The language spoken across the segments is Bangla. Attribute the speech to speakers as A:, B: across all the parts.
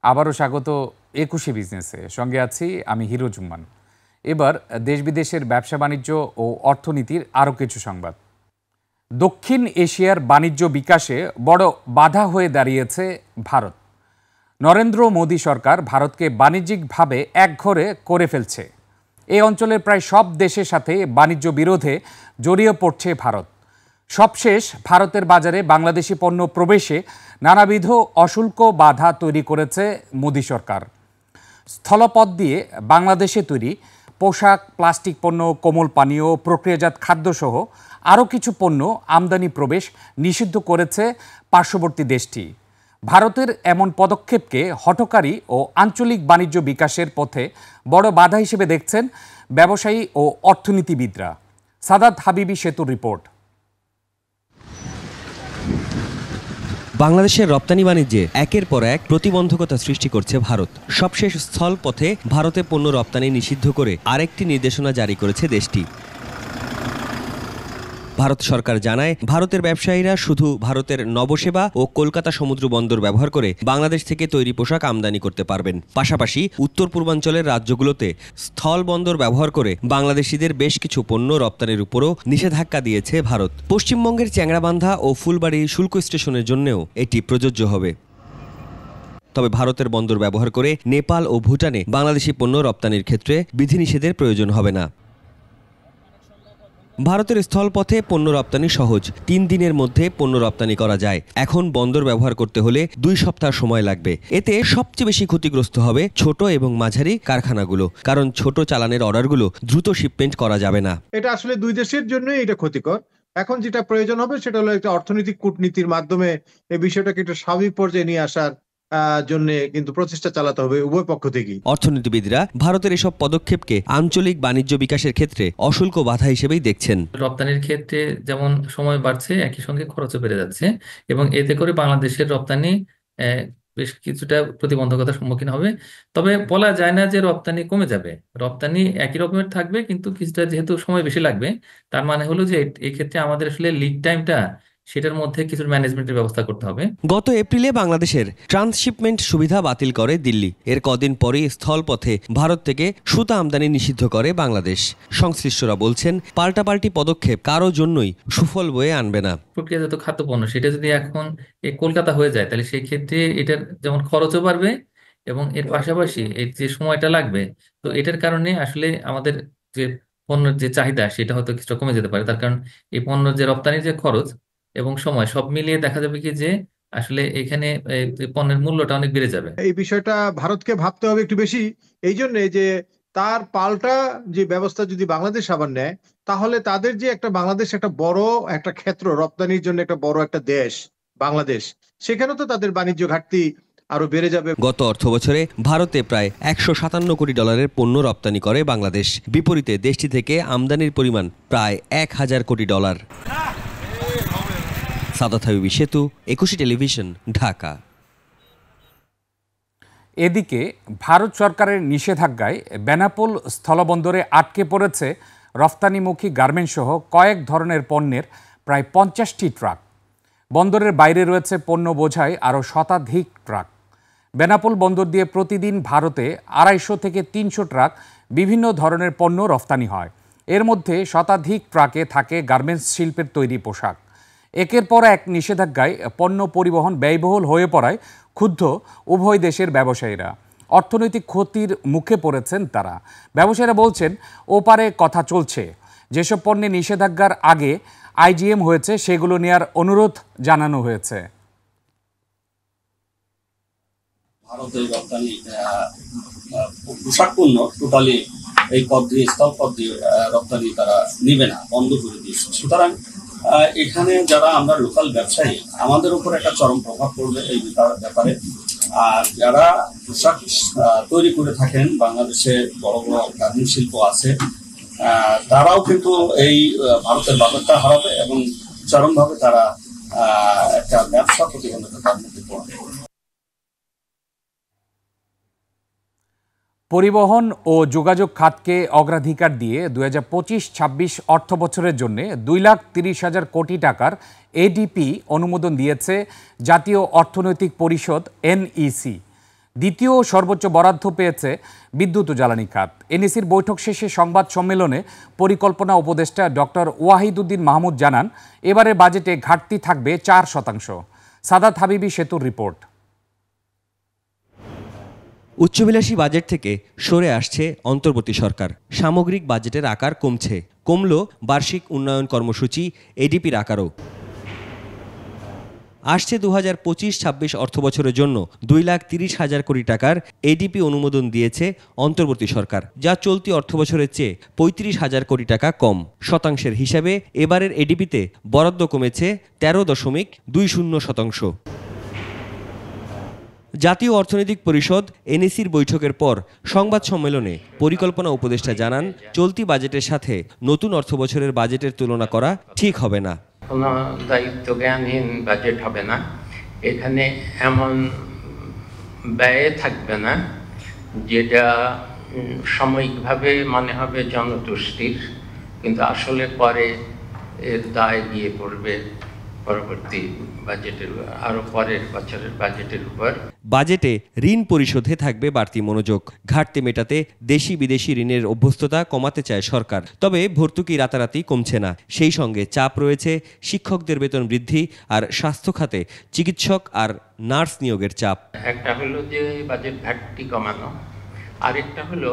A: আবারও স্বাগত একুশে বিজনেসে। সঙ্গে আছি আমি হিরো জুম্মান। এবার দেশ বিদেশের ব্যবসা বাণিজ্য ও অর্থনীতির আরও কিছু সংবাদ। দক্ষিণ এশিয়ার বাণিজ্য বিকাশে বড় বাধা হয়ে দাঁড়িয়েছে ভারত। নরেন্দ্র মোদী সরকার ভারতকে বাণিজ্যিকভাবে একঘরে করে ফেলছে। এই অঞ্চলের প্রায় সব দেশের সাথে বাণিজ্য বিরোধে জড়িয়ে পড়ছে ভারত। সবশেষ ভারতের বাজারে বাংলাদেশি পণ্য প্রবেশে নানাবিধ অশুল্ক বাধা তৈরি করেছে মোদী সরকার। স্থলপথ দিয়ে বাংলাদেশে তৈরি পোশাক, প্লাস্টিক পণ্য, কোমল পানীয়, প্রক্রিয়াজাত খাদ্যসহ আরও কিছু পণ্য আমদানি প্রবেশ নিষিদ্ধ করেছে পার্শ্ববর্তী দেশটি। ভারতের এমন পদক্ষেপকে হঠকারী ও আঞ্চলিক বাণিজ্য বিকাশের পথে বড় বাধা হিসেবে দেখছেন ব্যবসায়ী ও অর্থনীতিবিদরা। সাদাত হাবিবি সেতুর রিপোর্ট।
B: বাংলাদেশের রপ্তানি বাণিজ্যে একের পর এক প্রতিবন্ধকতা সৃষ্টি করছে ভারত। সবশেষ স্থলপথে ভারতে পণ্য রপ্তানি নিষিদ্ধ করে আরেকটি নির্দেশনা জারি করেছে দেশটি। ভারত সরকার জানায়, ভারতের ব্যবসায়ীরা শুধু ভারতের নবসেবা ও কলকাতা সমুদ্র বন্দর ব্যবহার করে বাংলাদেশ থেকে তৈরি পোশাক আমদানি করতে পারবেন। পাশাপাশি উত্তর পূর্বাঞ্চলের রাজ্যগুলোতে স্থল বন্দর ব্যবহার করে বাংলাদেশিদের বেশ কিছু পণ্য রপ্তানির উপরও নিষেধাজ্ঞা দিয়েছে ভারত। পশ্চিমবঙ্গের চ্যাংড়াবান্ধা ও ফুলবাড়ি শুল্ক স্টেশনের জন্যও এটি প্রযোজ্য হবে। তবে ভারতের বন্দর ব্যবহার করে নেপাল ও ভুটানে বাংলাদেশি পণ্য রপ্তানির ক্ষেত্রে বিধিনিষেধের প্রয়োজন হবে না। ভারতের স্থলপথে পণ্য রপ্তানি সহজ, 3 দিনের মধ্যে পণ্য রপ্তানি করা যায়। এখন বন্দর ব্যবহার করতে হলে 2 সপ্তাহ সময় লাগবে। এতে সবচেয়ে বেশি ক্ষতিগ্রস্ত হবে ছোট এবং মাঝারি কারখানাগুলো, কারণ ছোট চালানের অর্ডারগুলো দ্রুত শিপমেন্ট করা যাবে না।
C: এটা আসলে দুই দেশের জন্যই এটা ক্ষতিকর। এখন যেটা প্রয়োজন হবে সেটা হলো একটা অর্থনৈতিক কূটনীতির মাধ্যমে এই বিষয়টাকে একটা স্বাভাবিক পর্যায়ে নিয়ে আসার জন্য কিন্তু প্রচেষ্টা চালাতে হবে উভয় পক্ষ থেকেই।
B: অর্থনীতিবিদরা ভারতের এসব পদক্ষেপকে আঞ্চলিক বাণিজ্য বিকাশের ক্ষেত্রে অশুল্ক বাধা হিসেবেই দেখছেন।
D: রপ্তানির ক্ষেত্রে যেমন সময় বাড়ছে, একই সঙ্গে খরচও বেড়ে যাচ্ছে এবং এতে করে বাংলাদেশের রপ্তানি বেশ কিছুটা প্রতিবন্ধকতার সম্মুখীন হবে। তবে বলা যায় না যে রপ্তানি কমে যাবে, রপ্তানি একই রকমের থাকবে, কিন্তু কিছুটা যেহেতু সময় বেশি লাগবে, তার মানে হলো যে এই ক্ষেত্রে আমাদের আসলে লিড টাইমটা সেটার মধ্যে কিছু ম্যানেজমেন্টের ব্যবস্থা করতে হবে।
B: গত এপ্রিলে বাংলাদেশের ট্রান্সশিপমেন্ট সুবিধা বাতিল করে দিল্লি। এর কদিন পরেই স্থলপথে ভারত থেকে সুতা আমদানি নিষিদ্ধ করে বাংলাদেশ। সংশ্লিষ্টরা বলছেন, পাল্টাপাল্টি পদক্ষেপ কারো জন্যই সুফল বয়ে আনবে না।
D: প্রক্রিয়াজাত খাদ্যপণ্য সেটা যদি এখন কলকাতা হয়ে যায়, তাহলে সেই ক্ষেত্রে এটার যেমন খরচও বাড়বে এবং এর পাশাপাশি এর যে সময়টা লাগবে, তো এটার কারণে আসলে আমাদের যে পণ্যের যে চাহিদা সেটা হয়তো কিছুটা কমে যেতে পারে। তার কারণ এই পণ্যের যে রপ্তানির যে খরচ এবং সময় সব মিলিয়ে দেখা যাবে কি যে আসলে এখানে পণ্যের মূল্যটা অনেক বেড়ে যাবে।
C: এই বিষয়টা ভারতকে ভাবতে হবে একটু বেশি, এই জন্যে যে তার পাল্টা যে ব্যবস্থা যদি বাংলাদেশ আবার নেয়, তাহলে তাদের যে একটা বাংলাদেশ একটা বড় একটা ক্ষেত্র, রপ্তানির জন্য একটা বড় একটা দেশ বাংলাদেশ, সেখানে তো তাদের বাণিজ্য ঘাটতি আরো বেড়ে যাবে।
B: গত অর্থ বছরে ভারতে প্রায় $157 কোটি পণ্য রপ্তানি করে বাংলাদেশ। বিপরীতে দেশটি থেকে আমদানির পরিমাণ প্রায় $1000 কোটি। সাদাত হাবিবি সেতু, একুশে টেলিভিশন, ঢাকা।
A: এদিকে ভারত সরকারের নিষেধাজ্ঞায় বেনাপোল স্থলবন্দরে আটকে পড়েছে রফতানিমুখী গার্মেন্টস সহ কয়েক ধরনের পণ্যের প্রায় 50টি ট্রাক। বন্দরের বাইরে রয়েছে পণ্য বোঝাই আরও শতাধিক ট্রাক। বেনাপোল বন্দর দিয়ে প্রতিদিন ভারতে 250 থেকে 300 ট্রাক বিভিন্ন ধরনের পণ্য রফতানি হয়। এর মধ্যে শতাধিক ট্রাকে থাকে গার্মেন্টস শিল্পের তৈরি পোশাক। একের পর এক নিষেধাজ্ঞায় পণ্য পরিবহন ব্যয়বহুল হয়ে পড়ায় ক্ষুব্ধ উভয় দেশের ব্যবসায়ীরা। অর্থনৈতিক ক্ষতির মুখে পড়েছেন তারা। ব্যবসায়ীরা বলছেন, ওপারে কথা চলছে, যেসব পণ্যে নিষেধাজ্ঞার আগে আইজিএম হয়েছে সেগুলো নেয়ার অনুরোধ জানানো হয়েছে।
E: ভারতের রপ্তানি পোশাক পণ্য টোটালি এই পথ দিয়ে, স্থল পথ দিয়ে রপ্তানি তারা নিবে না, বন্ধ করে দিয়েছে। সুতরাং এখানে যারা আমরা লোকাল ব্যবসায়ী, আমাদের উপর একটা চরম প্রভাব পড়বে এই ব্যাপারে। আর যারা পোশাক তৈরি করে থাকেন, বাংলাদেশে বড় বড় গার্মেন্টস শিল্প আছে, তারাও কিন্তু এই ভারতের বাজারটা হারাবে এবং চরমভাবে তারা একটা ব্যবসা প্রতিবন্ধকতার মধ্যে পড়বে।
A: পরিবহন ও যোগাযোগ খাতকে অগ্রাধিকার দিয়ে 2025-26 অর্থ বছরের জন্য 2,30,000 কোটি টাকার এডিপি অনুমোদন দিয়েছে জাতীয় অর্থনৈতিক পরিষদ NEC। দ্বিতীয় সর্বোচ্চ বরাদ্দ পেয়েছে বিদ্যুৎ ও জ্বালানি খাত। এনএসির বৈঠক শেষে সংবাদ সম্মেলনে পরিকল্পনা উপদেষ্টা ডক্টর ওয়াহিদুদ্দিন মাহমুদ জানান, এবারের বাজেটে ঘাটতি থাকবে 4%। সাদাত হাবিবি সেতুর রিপোর্ট।
B: উচ্চবিলাসী বাজেট থেকে সরে আসছে অন্তর্বর্তী সরকার। সামগ্রিক বাজেটের আকার কমল বার্ষিক উন্নয়ন কর্মসূচি এডিপির আকারও। আসছে 2025-26 অর্থবছরের জন্য 2,30,000 কোটি টাকার এডিপি অনুমোদন দিয়েছে অন্তর্বর্তী সরকার, যা চলতি অর্থবছরের চেয়ে 35,000 কোটি টাকা কম। শতাংশের হিসাবে এবারের এডিপিতে বরাদ্দ কমেছে 13.20%। জাতীয় অর্থনৈতিক পরিষদ এনএসির বৈঠকের পর সংবাদ সম্মেলনে পরিকল্পনা উপদেষ্টা জানান, চলতি বাজেটের সাথে নতুন অর্থবছরের বাজেটের তুলনা করা ঠিক হবে না।
F: কোনো দায়িত্ব জ্ঞানহীন বাজেট হবে না। এখানে এমন ব্যয় থাকবে না যেটা সাময়িকভাবে মনে হবে জনতুষ্টির, কিন্তু আসলে পরে এর দায় গিয়ে পড়বে পরবর্তী বাজেটের, আরো পরের বছরের বাজেটের উপর।
B: বাজেটে ঋণ পরিশোধে থাকবে বাড়তি মনোযোগ। ঘাটতি মেটাতে দেশি বিদেশি ঋণের অভ্যস্ততা কমাতে চায় সরকার। তবে ভর্তুকি রাতারাতি কমছে না। সেই সঙ্গে চাপ রয়েছে শিক্ষকদের বেতন বৃদ্ধি আর স্বাস্থ্য খাতে চিকিৎসক আর নার্স নিয়োগের চাপ।
F: একটা হলো যে বাজেট ঘাটতি কমানো, আরেকটা হলো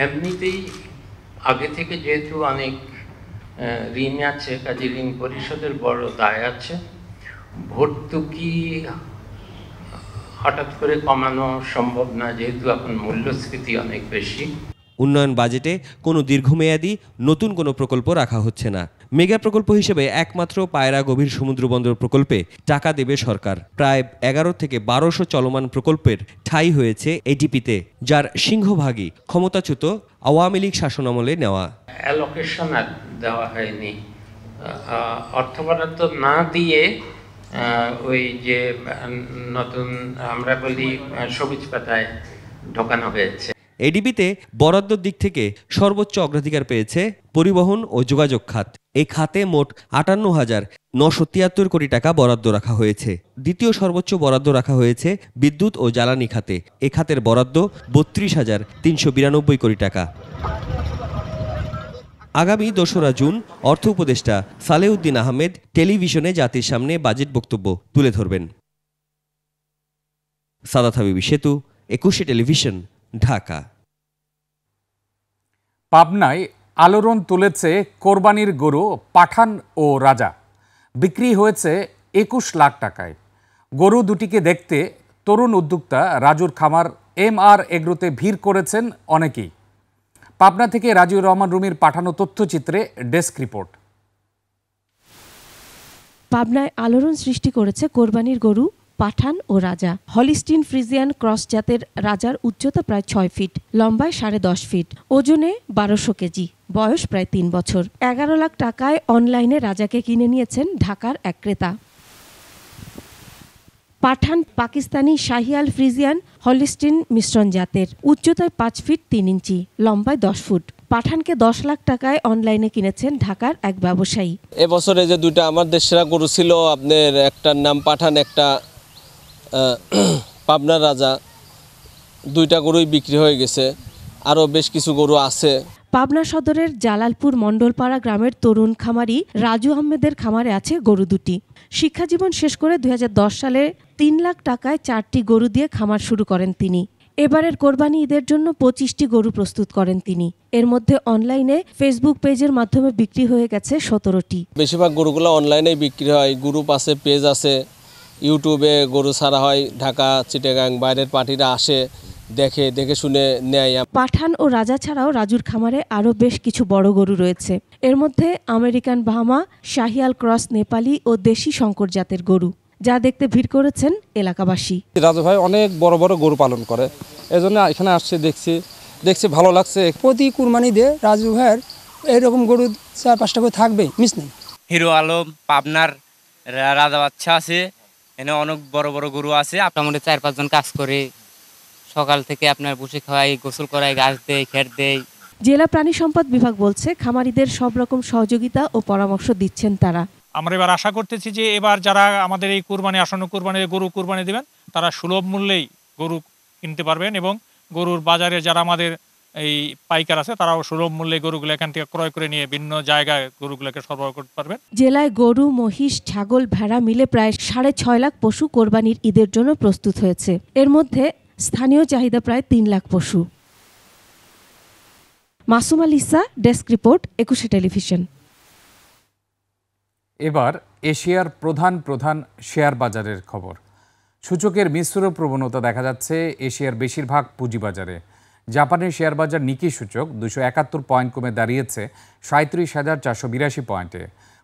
F: এমনিতেই আগে থেকে যেহেতু অনেক ঋণ আছে, কাজে ঋণ পরিশোধের বড় দায় আছে। ভর্তুকি হঠাৎ করে কমানো সম্ভব না, যেহেতু এখন মূল্যস্ফীতি অনেক বেশি।
B: উন্নয়ন বাজেটে কোনো দীর্ঘমেয়াদী নতুন কোনো প্রকল্প রাখা হচ্ছে না। মেগা প্রকল্প হিসেবে একমাত্র পায়রা গভীর সমুদ্র বন্দর প্রকল্পে টাকা দেবে সরকার। প্রায় 11 থেকে 1200 চলমান প্রকল্পের ঠাঁই হয়েছে এডিপিতে, যার সিংহভাগই ক্ষমতাচ্যুত আওয়ামী লীগ শাসনামলে নেওয়া।
F: অ্যালোকেশন আর দেওয়া হয়নি, অর্থ বরাদ্দ না দিয়ে ওই যে নতুন আমরা বলি সবুজ পাতায় ঢোকানো হয়েছে।
B: এডিপিতে বরাদ্দর দিক থেকে সর্বোচ্চ অগ্রাধিকার পেয়েছে পরিবহন ও যোগাযোগ খাত। এই খাতে মোট 58,973 কোটি টাকা বরাদ্দ রাখা হয়েছে। দ্বিতীয় সর্বোচ্চ বরাদ্দ রাখা হয়েছে বিদ্যুৎ ও জ্বালানি খাতে। এ খাতের বরাদ্দ 32,392 কোটি টাকা। আগামী 2রা জুন অর্থ উপদেষ্টা সালেউদ্দিন আহমেদ টেলিভিশনে জাতির সামনে বাজেট বক্তব্য তুলে ধরবেন। সাদাত হাবিবি সেতু, 21 টেলিভিশন, ঢাকা।
A: পাবনায় আলোড়ন তুলেছে কোরবানির গরু পাঠান ও রাজা। বিক্রি হয়েছে 21 লাখ টাকায়। গরু দুটিকে দেখতে তরুণ উদ্যোক্তা রাজুর খামার MR এগ্রোতে ভিড় করেছেন অনেকেই। পাবনা থেকে রাজিউর রহমান রুমির পাঠানো তথ্যচিত্রে ডেস্ক রিপোর্ট।
G: পাবনায় আলোড়ন সৃষ্টি করেছে কোরবানির গরু পাঠান ও রাজা। হলিস্টিন ফ্রিজিয়ান ক্রস জাতের রাজার উচ্চতা প্রায় 6 ফিট, লম্বায় 10.5 ফিট, ওজনে 1200 কেজি, বয়স প্রায় 3 বছর। 11 লাখ টাকায় অনলাইনে রাজাকে কিনে নিয়েছেন ঢাকার এক ক্রেতা। পাঠান পাকিস্তানি শাহিয়াল ফ্রিজিয়ান হলিস্টিন মিশ্রণ জাতের, উচ্চতায় 5 ফিট 3 ইঞ্চি, লম্বায় 10 ফুট। পাঠানকে 10 লাখ টাকায় অনলাইনে কিনেছেন ঢাকার এক ব্যবসায়ী।
H: এবছরে যে দুইটা আমার দেশেরা গরু ছিল, আপনার একটার নাম পাঠান, একটা পাবনার রাজা, দুইটা গরুই বিক্রি হয়ে গেছে, আরও বেশ কিছু গরু আছে।
G: পাবনা সদরের জালালপুর মণ্ডলপাড়া গ্রামের তরুণ খামারি রাজু আহমেদের খামারে আছে গরু দুটি। শিক্ষাজীবন শেষ করে 2010 সালে 3 লাখ টাকায় 4টি গরু দিয়ে খামার শুরু করেন তিনি। এবারের কোরবানি ঈদের জন্য 25টি গরু প্রস্তুত করেন তিনি। এর মধ্যে অনলাইনে ফেসবুক পেজের মাধ্যমে বিক্রি হয়ে গেছে 17টি।
H: বেশিরভাগ গরুগুলো অনলাইনেই বিক্রি হয়। গ্রুপ আছে, পেজ আছে, ইউটিউবে গরু ছাড়া হয়। ঢাকা, চিটাগাং বাইরের পার্টিরা আসে, দেখে শুনে নেয়।
G: পাঠান ও রাজা ছাড়াও রাজুর খামারে আরও বেশ কিছু বড় গরু রয়েছে। এর মধ্যে আমেরিকান বাহামা, শাহিয়াল ক্রস নেপালি ও দেশি শঙ্কর জাতের গরু, যা দেখতে ভিড় করেছেন এলাকাবাসী।
I: রাজু ভাই অনেক বড় বড় গরু পালন করে, এজন্য এখানে আসছে, দেখছি ভালো লাগছে।
J: প্রতি কুরবানি দিয়ে রাজু ভাইয়ের এরকম গরু 4-5টা করে থাকবে, মিস নেই।
K: হিরো আলম পাবনার রাজা বাচ্চা আছে, এখানে অনেক বড় বড় গরু আছে। মোটামুটি 4-5 জন কাজ করে, সকাল থেকে আপনার বসে খাওয়াই, গোসল করাই, ঘাস দেয়, খের দেয়।
G: জেলা প্রাণী সম্পদ বিভাগ বলছে খামারিদের সব রকম সহযোগিতা ও পরামর্শ দিচ্ছেন তারা।
L: আমরা এবার আশা করতেছি যে এবার যারা আমাদের এই কুরবানি আসন্ন কুরবানির গরু কুরবানি দেবেন, তারা সুলভ মূল্যেই গরু কিনতে পারবেন এবং গরুর বাজারে যারা আমাদের এই পাইকার আছে তারাও সুলভ মূল্যে গরুগুলো এখান থেকে ক্রয় করে নিয়ে ভিন্ন জায়গায় গরুগুলোকে সরবরাহ করতে পারবেন।
G: জেলায় গরু, মহিষ, ছাগল, ভেড়া মিলে প্রায় 6.5 লাখ পশু কোরবানির ঈদের জন্য প্রস্তুত হয়েছে। এর মধ্যে স্থানীয় চাহিদা প্রায় 3 লাখ পশু। Masuma Lisa, desk report, 21 television.
A: এবার এশিয়ার প্রধান শেয়ার বাজারের খবর। সূচকের মিশ্র প্রবণতা দেখা যাচ্ছে এশিয়ার বেশিরভাগ পুঁজিবাজারে। জাপানের শেয়ার বাজার নিকি সূচক 271 পয়েন্ট কমে দাঁড়িয়েছে 37,482 পয়েন্টে।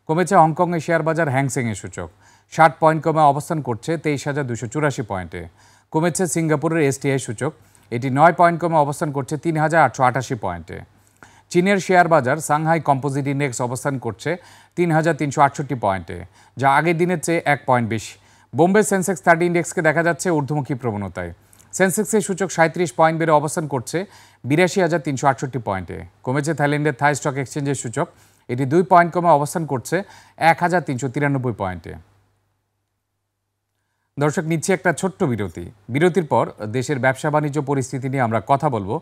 A: কমেছে হংকংয়ের শেয়ার বাজার হ্যাংসেংয়ের সূচক 60 পয়েন্ট কমে অবস্থান করছে 23,284 পয়েন্টে। কমেছে সিঙ্গাপুরের এসটিআই সূচক, এটি 9 পয়েন্ট কমে অবস্থান করছে 3,888 পয়েন্টে। চীনের শেয়ার বাজার সাংহাই কম্পোজিট ইন্ডেক্স অবস্থান করছে 3,368 পয়েন্টে, যা আগের দিনের চেয়ে 1 পয়েন্ট বেশি। বোম্বে সেন্সেক্স 30 ইন্ডেক্সকে দেখা যাচ্ছে ঊর্ধ্বমুখী প্রবণতায়। সেন্সেক্সের সূচক 37 পয়েন্ট বেড়ে অবস্থান করছে 82,368 পয়েন্টে। কমেছে থাইল্যান্ডের থাই স্টক এক্সচেঞ্জের সূচক, এটি 2 পয়েন্ট কমে অবস্থান করছে 1,393 পয়েন্টে। দর্শক, নিচ্ছে একটা ছোট্ট বিরতি। বিরতির পর দেশের ব্যবসা বাণিজ্য পরিস্থিতি নিয়ে আমরা কথা বলবো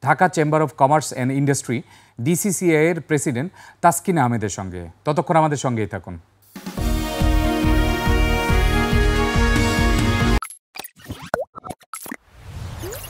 A: Dhaka chamber of commerce and industry DCCI এর প্রেসিডেন্ট তাসকিন আহমেদের সঙ্গে। ততক্ষণ আমাদের সঙ্গেই থাকুন।